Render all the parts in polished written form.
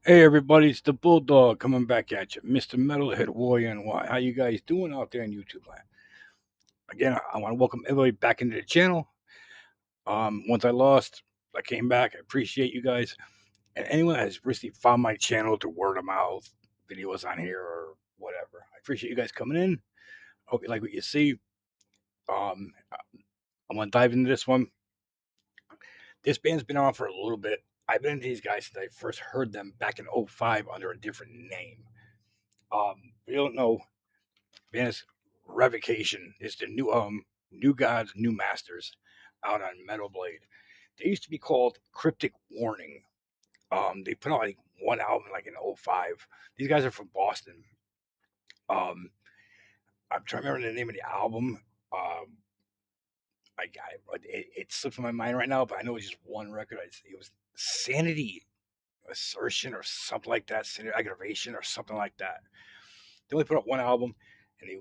Hey everybody, it's the Bulldog coming back at you, Mr. Metalhead Warrior NY. How you guys doing out there in YouTube land? Again, I want to welcome everybody back into the channel. Once I lost, I came back. I appreciate you guys. And anyone that has recently found my channel through word of mouth, videos on here or whatever. I appreciate you guys coming in. Hope you like what you see. Um, I'm gonna dive into this one. This band's been on for a little bit. I've been into these guys since I first heard them back in '05 under a different name. If you don't know, Band's Revocation is the New Gods, New Masters out on Metal Blade. They used to be called Cryptic Warning. They put out like one album like in '05. These guys are from Boston. Um, I'm trying to remember the name of the album. Um, it slips from my mind right now, but I know it's just one record. It was Sanity Assertion or something like that, Sanity Aggravation or something like that. They only put out one album, and they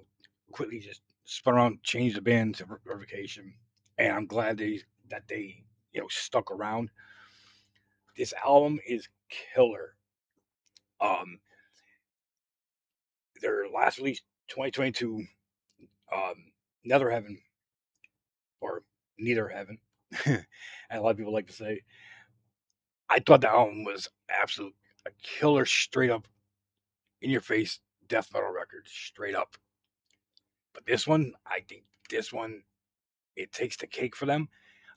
quickly just spun around, changed the band to Revocation. And I'm glad they stuck around. This album is killer. Um, their last release, 2022, Nether Heaven or Neither Heaven, and a lot of people like to say. I thought the album was absolute a killer, straight up in your face death metal record, straight up. But this one, I think this one it takes the cake for them.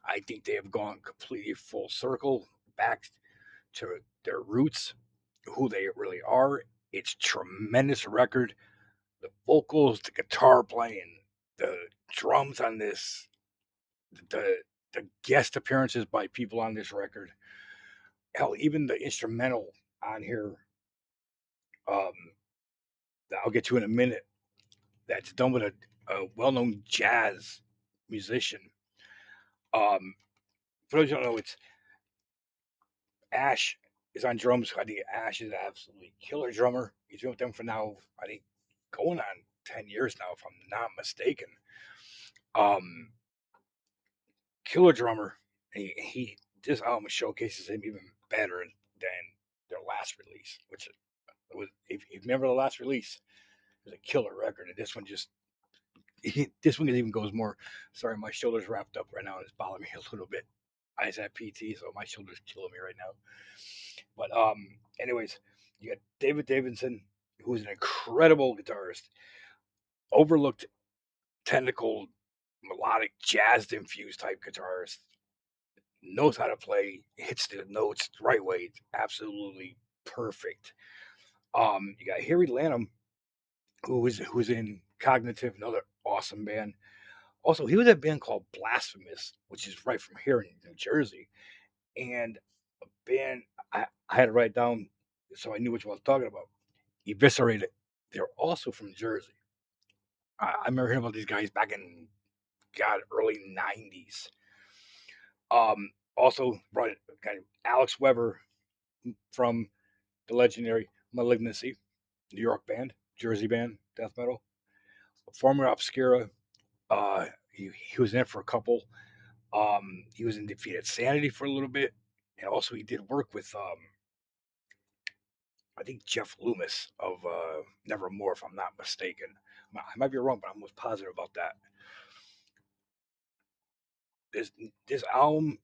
I think they have gone completely full circle back to their roots, who they really are. It's tremendous record. The vocals, the guitar playing, the drums on this, the guest appearances by people on this record. Hell, even the instrumental on here, um, that I'll get to in a minute. That's done with a well-known jazz musician. Um, for those who don't know, it's Ash is on drums. I think Ash is an absolutely killer drummer. He's been with them for now, I think, going on 10 years now, if I'm not mistaken. Um, Killer drummer. He this album showcases him even better than their last release, which was, if you remember the last release, it was a killer record. And this one just, this one even goes more. Sorry, my shoulder's wrapped up right now and it's bothering me a little bit. I just had PT, so my shoulder's killing me right now. But anyways, you got David Davidson, who's an incredible guitarist, overlooked, technical, melodic, jazz infused type guitarist, knows how to play, hits the notes the right way. It's absolutely perfect. You got Harry Lanham, who's in Cognitive, another awesome band. Also, he was in a band called Blasphemous, which is right from here in New Jersey, and a band I had to write down so I knew what you was talking about. Eviscerated. They're also from Jersey. I remember hearing about these guys back in God early '90s. Also brought kind of Alex Weber from the legendary Malignancy, New York band, Jersey band, death metal. Former Obscura. He was in it for a couple. He was in Defeated Sanity for a little bit, and also he did work with I think Jeff Loomis of Nevermore, if I'm not mistaken. I might be wrong, but I'm almost positive about that. This this album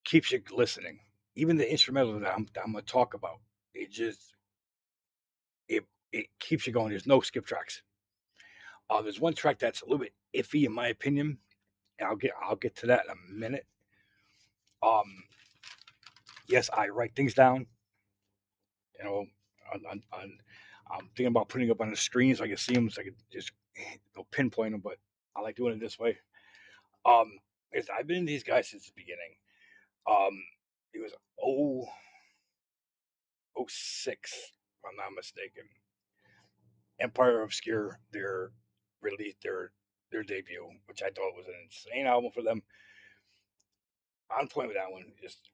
keeps you listening. Even the instrumental that I'm gonna talk about, it just it it keeps you going. There's no skip tracks. There's one track that's a little bit iffy in my opinion, and I'll get to that in a minute. Um, yes, I write things down. You know, I'm thinking about putting up on the screen so I can see them, so I can just pinpoint them. But I like doing it this way. Um, I've been in these guys since the beginning. Um, it was oh oh six, if I'm not mistaken. Empire Obscure, their released their debut, which I thought was an insane album for them. On point with that one, just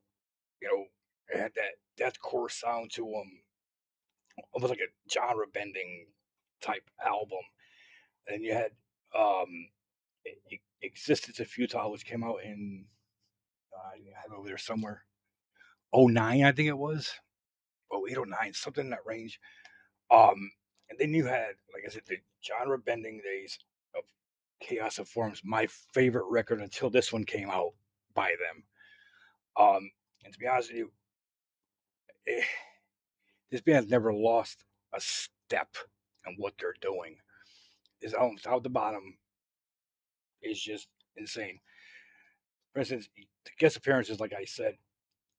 it had that deathcore sound to them, almost like a genre bending type album. And you had um, Existence of Futile, which came out in I have it over there somewhere. '09, I think it was. 08, '09, something in that range. Um, and then you had, like I said, the genre bending days of Chaos of Forms, my favorite record until this one came out by them. And to be honest with you, eh, this band's never lost a step in what they're doing. Is almost out the bottom is just insane. For instance, the guest appearances, like I said,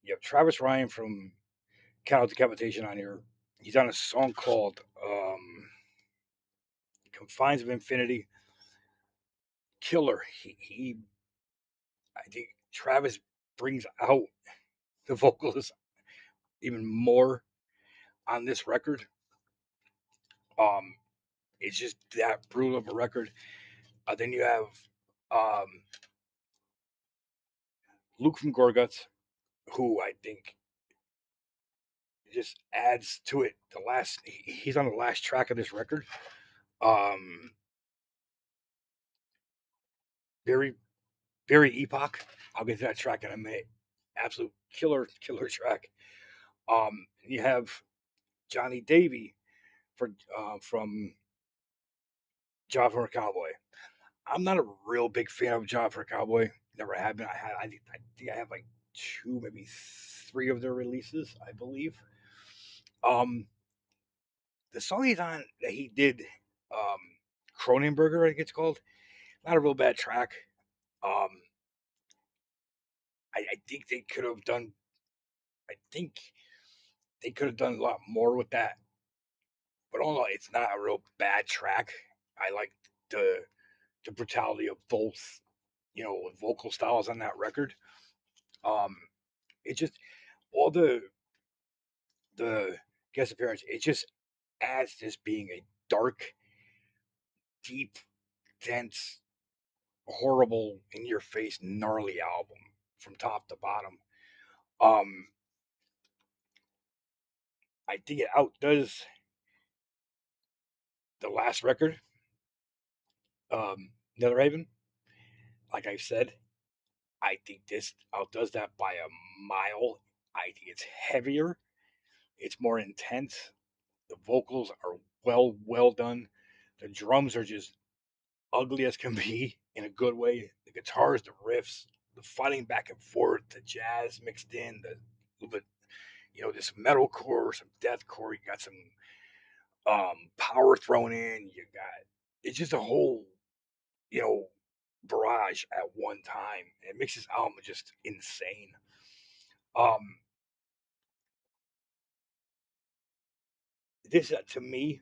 you have Travis Ryan from Cattle Decapitation on here. He's on a song called Confines of Infinity. Killer. I think Travis brings out the vocals even more on this record. Um, it's just that brutal of a record. Then you have um, Luke from Gorguts, who I think just adds to it. He's on the last track of this record. Um, very, very epoch. I'll get to that track in a minute. Absolute killer track. You have Johnny Davy from Job for a Cowboy. I'm not a real big fan of Job for a Cowboy. Never have been. I think I have like two, maybe three of their releases, I believe. Um, the song he's on that he did, um, Cronenberger, I think it's called. Not a real bad track. Um, I think they could have done. I think they could have done a lot more with that. But all in all, it's not a real bad track. I like the the brutality of both, vocal styles on that record. Um, it just all the guest appearance. It just adds this being a dark, deep, dense, horrible, in your face, gnarly album from top to bottom. Um, I think it outdoes the last record, Netherhaven. Like I said, I think this outdoes that by a mile. I think it's heavier. It's more intense. The vocals are well done. The drums are just ugly as can be in a good way. The guitars, the riffs, the fighting back and forth, the jazz mixed in, the little bit, this metalcore, some deathcore. You got some power thrown in. You got it's just a whole, you know, barrage at one time. It makes this album just insane. Um, this to me,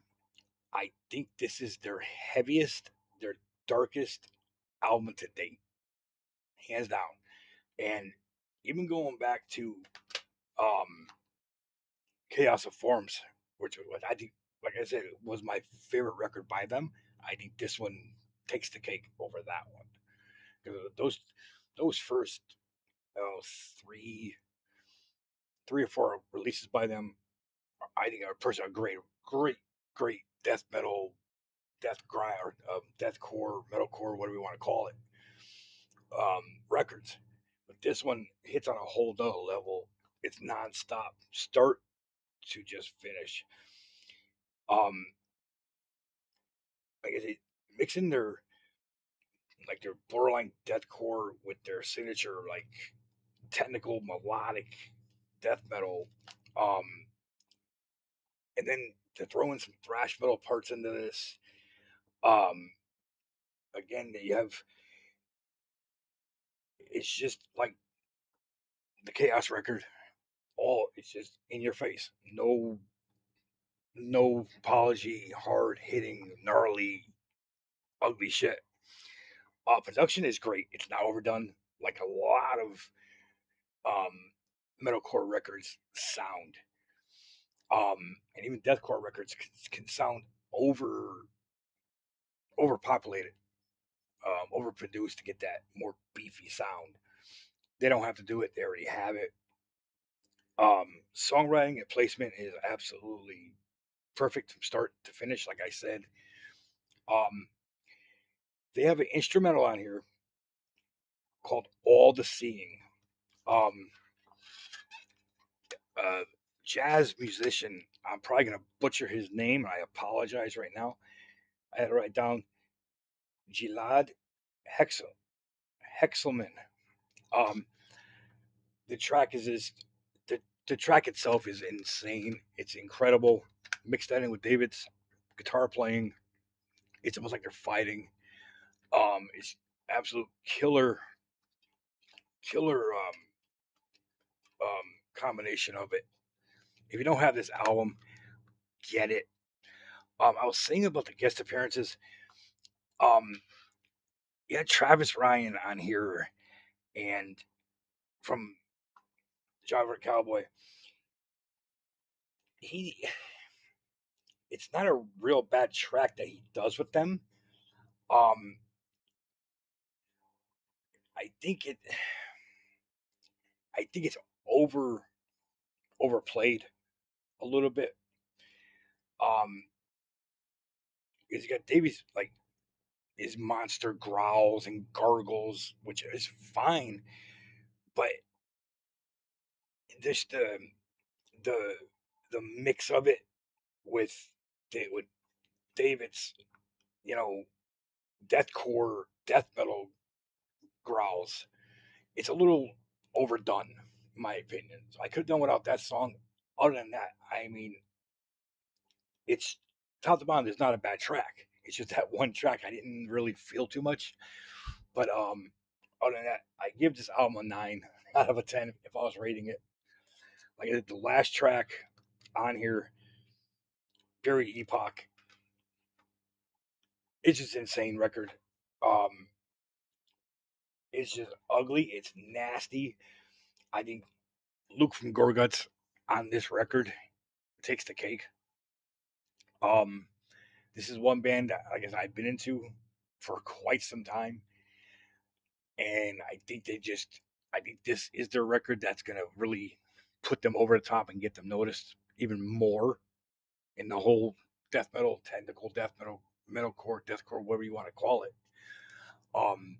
I think this is their heaviest, their darkest album to date, hands down. And even going back to um, Chaos of Forms, which was I think, like I said, it was my favorite record by them. I think this one takes the cake over that one. 'Cause those first uh, three three or four releases by them, I think are personally great death metal, death grind, or deathcore, metalcore, whatever you want to call it, records. But this one hits on a whole nother level. It's nonstop, start to just finish. Um, like I said, mixing their borderline deathcore with their signature like technical melodic death metal, um, and then to throw in some thrash metal parts into this. Um, again, you have it's just like the Chaos record. All it's just in your face. No apology, hard hitting, gnarly, ugly shit. Production is great. It's not overdone like a lot of um, metalcore records sound. And even deathcore records can sound overpopulated, overproduced to get that more beefy sound. They don't have to do it; they already have it. Songwriting and placement is absolutely perfect from start to finish. Like I said, um, they have an instrumental on here called "All the Seeing." Um, uh, jazz musician. I'm probably gonna butcher his name. I apologize right now. I had to write down Gilad Hexelman. Um, the track is just the track itself is insane. It's incredible. Mixed that in with David's guitar playing, it's almost like they're fighting. It's absolute killer combination of it. If you don't have this album, get it. I was saying about the guest appearances. Um, yeah, Travis Ryan on here, and from Driver Cowboy. He, it's not a real bad track that he does with them. Um, I think it, I think it's overplayed a little bit. Um, he's got Davies like his monster growls and gargles, which is fine, but just the the mix of it with with David's, you know, deathcore death metal growls, it's a little overdone, in my opinion. So I could have done without that song. Other than that, I mean, it's top to bottom. There's not a bad track. It's just that one track I didn't really feel too much. But other than that, I give this album a 9 out of a 10 if I was rating it. Like the last track on here, very epoch. It's just insane record. Um, it's just ugly. It's nasty. I think Luke from Gorguts on this record takes the cake. Um, this is one band that, I guess, I've been into for quite some time, and I think this is their record that's gonna really put them over the top and get them noticed even more in the whole death metal, technical death metal, metalcore, deathcore, whatever you want to call it. Um,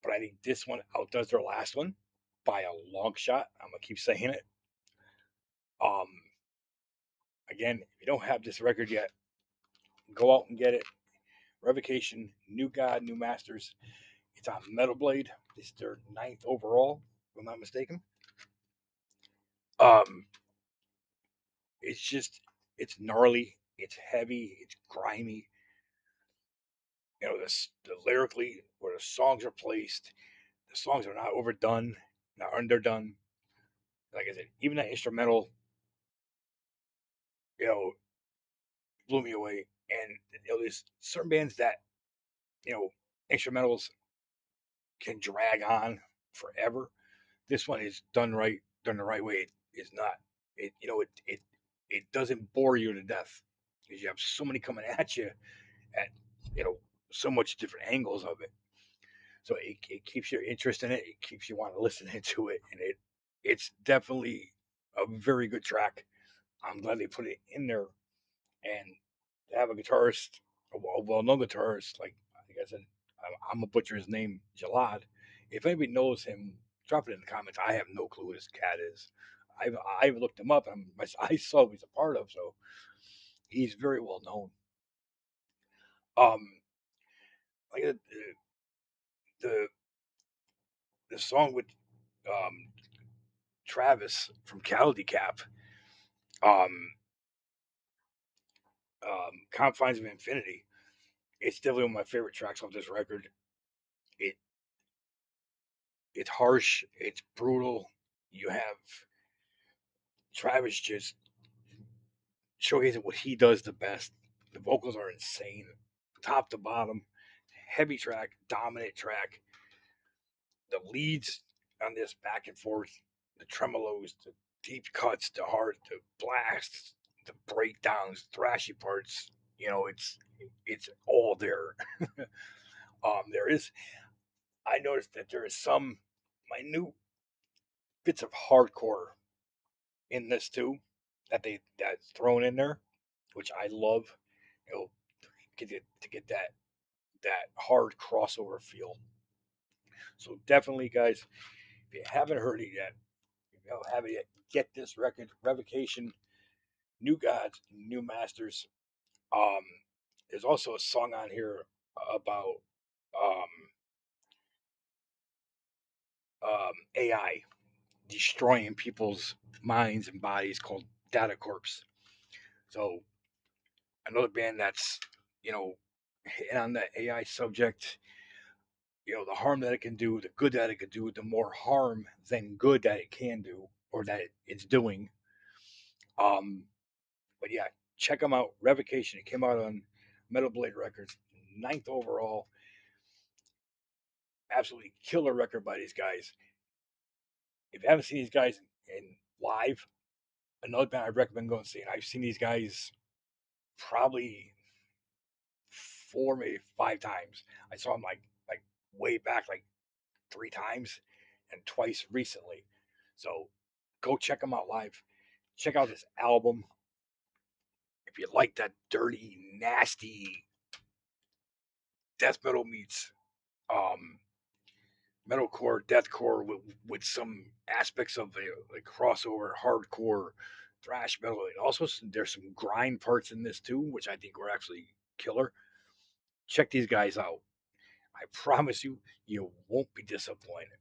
but I think this one outdoes their last one by a long shot. I'm gonna keep saying it. Um, again, if you don't have this record yet, go out and get it. Revocation, New God, New Masters. It's on Metal Blade. It's their ninth overall, if I'm not mistaken. Um, it's just, it's gnarly, it's heavy, it's grimy. You know, the lyrically where the songs are placed, the songs are not overdone, not underdone. Like I said, even that instrumental, you know, blew me away. And you know, there's certain bands that you know instrumentals can drag on forever. This one is done the right way. It is not. It you know it doesn't bore you to death because you have so many coming at you at you know so much different angles of it. So it keeps your interest in it. It keeps you want to listen into it, and it's definitely a very good track. I'm glad they put it in there, and to have a guitarist, a well-known guitarist like I said, I'm gonna butcher his name, Jalad. If anybody knows him, drop it in the comments. I have no clue who this cat is. I've looked him up, and I saw who he's a part of, so he's very well known. Um, like the the song with um Travis from Caldy Cap, um, Confines of Infinity. It's definitely one of my favorite tracks off this record. It it's harsh, it's brutal. You have Travis just showcasing what he does the best. The vocals are insane, top to bottom. Heavy track, dominant track. The leads on this back and forth, the tremolos, the deep cuts, the hard, the blasts, the breakdowns, thrashy parts. You know, it's all there. There is. I noticed that there is some minute bits of hardcore in this too that's thrown in there, which I love. You know, to get that hard crossover feel. So definitely, guys, if you haven't heard it yet, have it get this record revocation, new gods, new masters. Um, there's also a song on here about um, AI destroying people's minds and bodies called Data Corpse. So another band that's hitting on the AI subject. The harm that it can do, the good that it could do, the more harm than good that it can do or that it's doing. Um, but yeah, check them out. Revocation. It came out on Metal Blade Records, ninth overall. Absolutely killer record by these guys. If you haven't seen these guys in live, another band I'd recommend going to see. And I've seen these guys probably four, maybe five times. I saw them like way back, like three times, and twice recently. So go check them out live. Check out this album. If you like that dirty, nasty death metal meets um, metalcore, deathcore with some aspects of the like crossover, hardcore, thrash metal. And also, there's some grind parts in this too, which I think were actually killer. Check these guys out. I promise you, you won't be disappointed.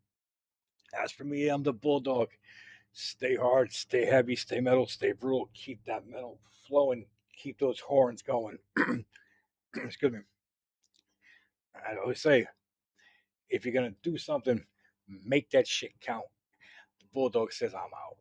As for me, I'm the Bulldog. Stay hard, stay heavy, stay metal, stay brutal. Keep that metal flowing. Keep those horns going. Excuse me. I always say, if you're gonna do something, make that shit count. The Bulldog says I'm out.